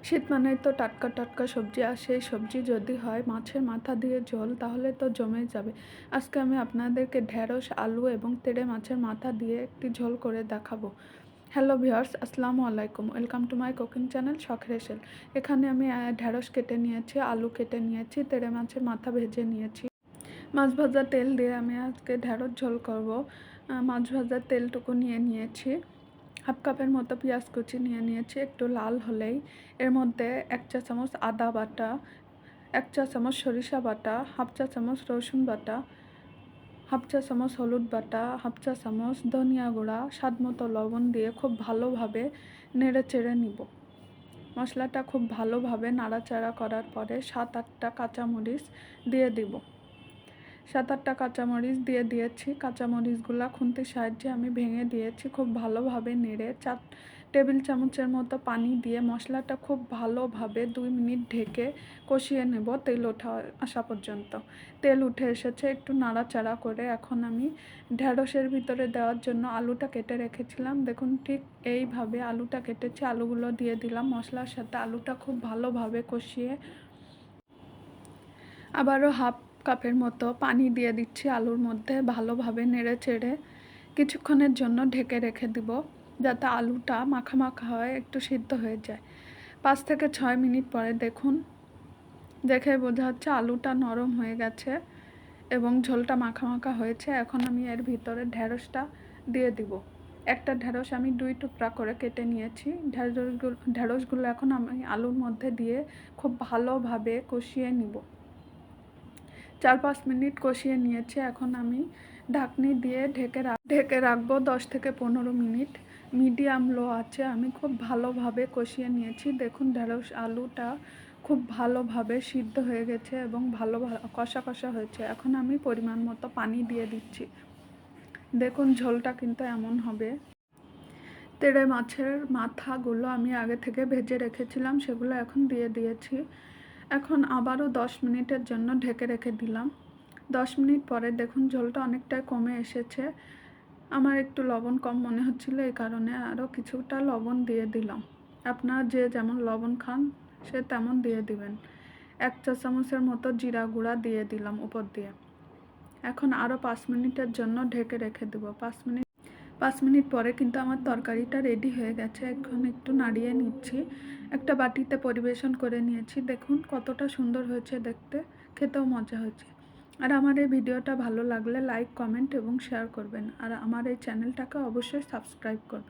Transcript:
শীত মানেই তো টাটকা টাটকা সবজি, আর সেই সবজি যদি হয় মাছের মাথা দিয়ে ঝোল তাহলে তো জমে যাবে। আজকে আমি আপনাদেরকে ঢেঁড়স, আলু এবং তেড়ে মাছের মাথা দিয়ে একটি ঝোল করে দেখাবো। হ্যালো ভিউয়ার্স, আসসালামু আলাইকুম। Welcome to my cooking channel শখের হেসেল। এখানে আমি ঢেঁড়স কেটে নিয়েছি, আলু কেটে নিয়েছি, তেড়ে মাছের মাথা ভেজে নিয়েছি। মাছ ভাজা তেল দিয়ে আমি আজকে ঢেঁড়স ঝোল করব। মাছ ভাজার তেলটুকু নিয়ে নিয়েছি। হাফ কাপের মতো পেঁয়াজ কুচি নিয়ে নিয়েছি, একটু লাল হলেই এর মধ্যে 1 চা চামচ আদা বাটা, 1 চা চামচ সরিষা বাটা, হাফ চা চামচ রসুন বাটা, হাফ চা চামচ হলুদ বাটা, হাফ চা চামচ ধনিয়া গুঁড়া, স্বাদ মতো লবণ দিয়ে খুব ভালোভাবে নেড়ে চেড়ে নিব। মশলাটা খুব ভালোভাবে নাড়াচাড়া করার পরে 7-8টা কাঁচামরিচ দিয়ে দিব। 7-8টা কাঁচামরিচ দিয়ে দিয়েছি। কাঁচামরিচগুলো খুন্তির সাহায্যে আমি ভেঙে দিয়েছি। খুব ভালোভাবে নেড়ে 4 টেবিল চামচের মতো পানি দিয়ে মশলাটা খুব ভালোভাবে 2 মিনিট ঢেকে কষিয়ে নেব তেল আসা পর্যন্ত। তেল উঠে এসেছে, একটু নাড়াচাড়া করে এখন আমি ঢেঁড়সের ভিতরে দেওয়ার জন্য আলুটা কেটে রেখেছিলাম। দেখুন ঠিক এইভাবে আলুটা কেটেছি, আলুগুলো দিয়ে দিলাম। মশলার সাথে আলুটা খুব ভালোভাবে কষিয়ে আবারও হাফ কাপের মতো পানি দিয়ে দিচ্ছি আলুর মধ্যে। ভালোভাবে নেড়ে চেড়ে কিছুক্ষণের জন্য ঢেকে রেখে দিব, যাতে আলুটা মাখা মাখা হয়, একটু সিদ্ধ হয়ে যায়। 5 থেকে 6 মিনিট পরে দেখুন, দেখে বোঝা যাচ্ছে আলুটা নরম হয়ে গেছে এবং ঝোলটা মাখা মাখা হয়েছে। এখন আমি এর ভিতরে ঢেঁড়সটা দিয়ে দিব। একটা ঢেঁড়স আমি 2 টুকরা করে কেটে নিয়েছি। ঢেঁড়সগুলো এখন আমি আলুর মধ্যে দিয়ে খুব ভালোভাবে কষিয়ে নিব। 4-5 মিনিট কষিয়ে নিয়েছি। এখন আমি ঢাকনি দিয়ে ঢেকে রাখবো 10 থেকে 15 মিনিট। মিডিয়াম লো আছে আমি খুব ভালোভাবে কষিয়ে নিয়েছি। দেখুন ঢেঁড়স আলুটা খুব ভালোভাবে সিদ্ধ হয়ে গেছে এবং ভালো কষা কষা হয়েছে। এখন আমি পরিমাণ মতো পানি দিয়ে দিচ্ছি। দেখুন ঝোলটা কিন্তু এমন হবে। তেড়ে মাছের মাথাগুলো আমি আগে থেকে ভেজে রেখেছিলাম, সেগুলো এখন দিয়ে দিয়েছি। এখন আবারও 10 মিনিটের জন্য ঢেকে রেখে দিলাম। 10 মিনিট পরে দেখুন ঝোলটা অনেকটাই কমে এসেছে। আমার একটু লবণ কম মনে হচ্ছিল, এই কারণে আরও কিছুটা লবণ দিয়ে দিলাম। আপনারা যে যেমন লবণ খান সে তেমন দিয়ে দিবেন। 1 চা চামচের মতো জিরা গুঁড়া দিয়ে দিলাম উপর দিয়ে। এখন আরও 5 মিনিটের জন্য ঢেকে রেখে দেবো। 5 মিনিট পরে কিন্তু আমার তরকারিটা রেডি হয়ে গেছে। এখন একটু নাড়িয়ে নিচ্ছি। একটা বাটিতে পরিবেশন করে নিয়েছি। দেখুন কতটা সুন্দর হয়েছে দেখতে, খেতেও মজা হয়েছে। আর আমার এই ভিডিওটা ভালো লাগলে লাইক, কমেন্ট এবং শেয়ার করবেন। আর আমার এই চ্যানেলটাকে অবশ্যই সাবস্ক্রাইব করবেন।